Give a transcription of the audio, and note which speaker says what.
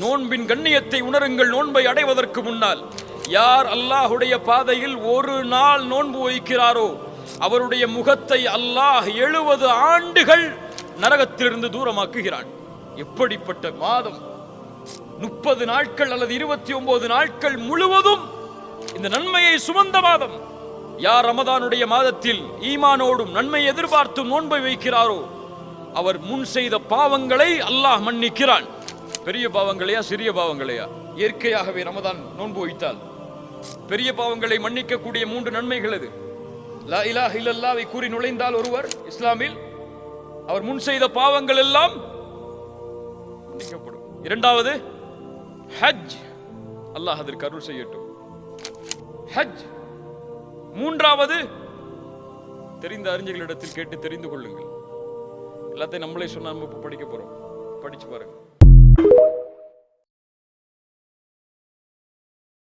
Speaker 1: நோன்பின் கண்ணியத்தை உணருங்கள். நோன்பை அடைவதற்கு முன்னால் யார் அல்லாஹுடைய பாதையில் ஒரு நாள் நோன்பு வைக்கிறாரோ அவருடைய முகத்தை அல்லாஹ் 70 ஆண்டுகள் நரகத்திலிருந்து தூரமாக்குகிறான். எப்படிப்பட்ட மாதம்! 30 நாட்கள் அல்லது 29 நாட்கள் முழுவதும் இந்த நன்மையை சுமந்த மாதம். யார் ரமதானுடைய மாதத்தில் ஈமானோடும் நன்மை எதிர்பார்த்தும் நோன்பை வைக்கிறாரோ அவர் முன் செய்த பாவங்களை அல்லாஹ் மன்னிக்கிறான். பெரிய பாவங்களையா சிறிய பாவங்களையா? இயற்கையாகவே ரமதான் நோன்பு வைத்தால் பெரிய பாவங்களை மன்னிக்கக்கூடிய 3 நன்மைகள் அது. லா இலாஹ இல்லல்லாஹ்வை கூறி நுழைந்தால் ஒருவர் இஸ்லாமில் அவர் முன் செய்த பாவங்கள் எல்லாம் மன்னிக்கப்படும். இரண்டாவது ஹஜ், அல்லாஹ் அதற்கு அருள் செய்யட்டும். ஹஜ். மூன்றாவது தெரிந்த அறிஞர்களிடத்தில் கேட்டு தெரிந்து கொள்ளுங்கள். எல்லாத்தையும் நம்மளே சொன்னா நம்ம படிக்க போறோம். படிச்சு பாருங்க.